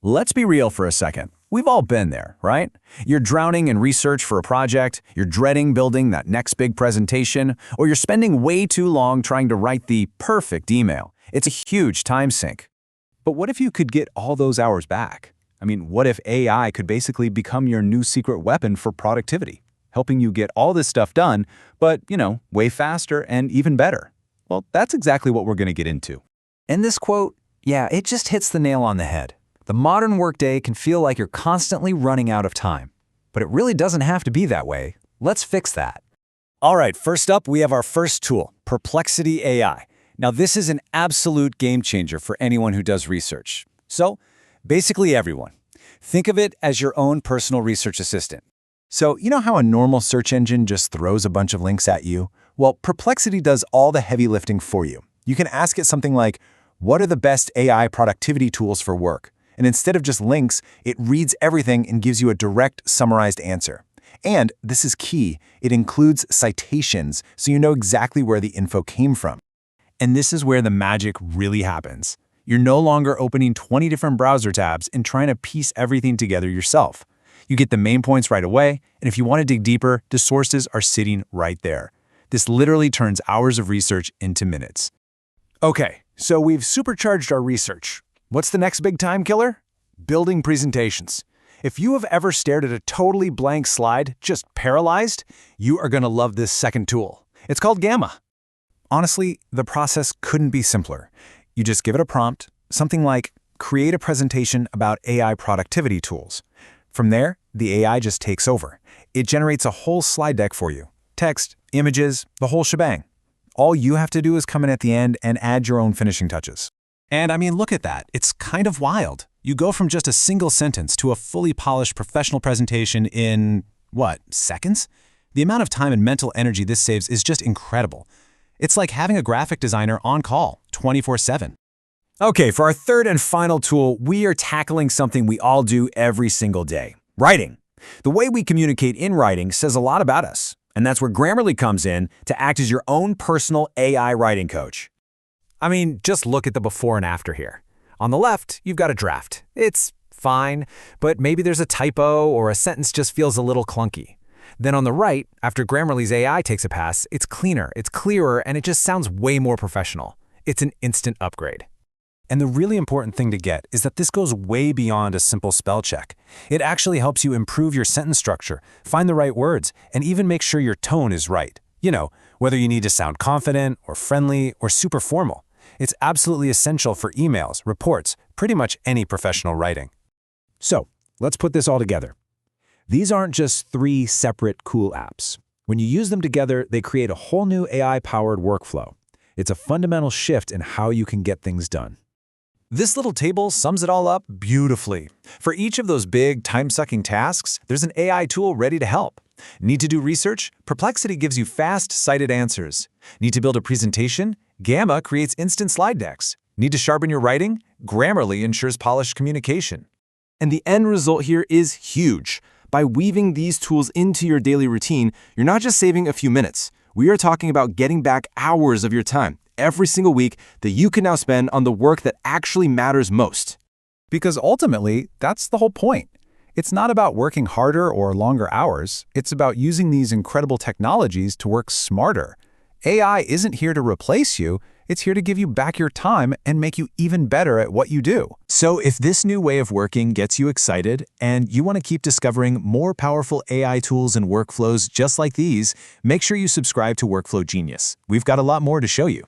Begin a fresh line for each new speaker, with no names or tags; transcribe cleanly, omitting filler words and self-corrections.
Let's be real for a second. We've all been there, right? You're drowning in research for a project, you're dreading building that next big presentation, or you're spending way too long trying to write the perfect email. It's a huge time sink.
But what if you could get all those hours back? I mean, what if AI could basically become your new secret weapon for productivity, helping you get all this stuff done, but, way faster and even better? Well, that's exactly what we're going to get into.
And this quote, it just hits the nail on the head. The modern workday can feel like you're constantly running out of time. But it really doesn't have to be that way. Let's fix that.
All right, first up, we have our first tool, Perplexity AI. Now, this is an absolute game changer for anyone who does research. So, basically everyone. Think of it as your own personal research assistant.
So, you know how a normal search engine just throws a bunch of links at you? Well, Perplexity does all the heavy lifting for you. You can ask it something like, what are the best AI productivity tools for work? And instead of just links, it reads everything and gives you a direct, summarized answer. And this is key, it includes citations, so you know exactly where the info came from. And this is where the magic really happens. You're no longer opening 20 different browser tabs and trying to piece everything together yourself. You get the main points right away, and if you want to dig deeper, the sources are sitting right there. This literally turns hours of research into minutes.
Okay, so we've supercharged our research. What's the next big time killer? Building presentations. If you have ever stared at a totally blank slide, just paralyzed, you are going to love this second tool. It's called Gamma.
Honestly, the process couldn't be simpler. You just give it a prompt, something like, create a presentation about AI productivity tools. From there, the AI just takes over. It generates a whole slide deck for you. Text, images, the whole shebang. All you have to do is come in at the end and add your own finishing touches. And I mean, look at that. It's kind of wild. You go from just a single sentence to a fully polished professional presentation in, seconds? The amount of time and mental energy this saves is just incredible. It's like having a graphic designer on call, 24/7.
Okay, for our third and final tool, we are tackling something we all do every single day, writing. The way we communicate in writing says a lot about us, and that's where Grammarly comes in to act as your own personal AI writing coach.
I mean, just look at the before and after here. On the left, you've got a draft. It's fine, but maybe there's a typo or a sentence just feels a little clunky. Then on the right, after Grammarly's AI takes a pass, it's cleaner, it's clearer, and it just sounds way more professional. It's an instant upgrade.
And the really important thing to get is that this goes way beyond a simple spell check. It actually helps you improve your sentence structure, find the right words, and even make sure your tone is right. Whether you need to sound confident or friendly or super formal. It's absolutely essential for emails, reports, pretty much any professional writing. So, let's put this all together. These aren't just 3 separate cool apps. When you use them together, they create a whole new AI-powered workflow. It's a fundamental shift in how you can get things done. This little table sums it all up beautifully. For each of those big, time-sucking tasks, there's an AI tool ready to help. Need to do research? Perplexity gives you fast, cited answers. Need to build a presentation? Gamma creates instant slide decks. Need to sharpen your writing? Grammarly ensures polished communication.
And the end result here is huge. By weaving these tools into your daily routine, you're not just saving a few minutes. We are talking about getting back hours of your time every single week that you can now spend on the work that actually matters most.
Because ultimately, that's the whole point. It's not about working harder or longer hours. It's about using these incredible technologies to work smarter. AI isn't here to replace you. It's here to give you back your time and make you even better at what you do. So if this new way of working gets you excited and you want to keep discovering more powerful AI tools and workflows just like these, make sure you subscribe to Workflow Genius. We've got a lot more to show you.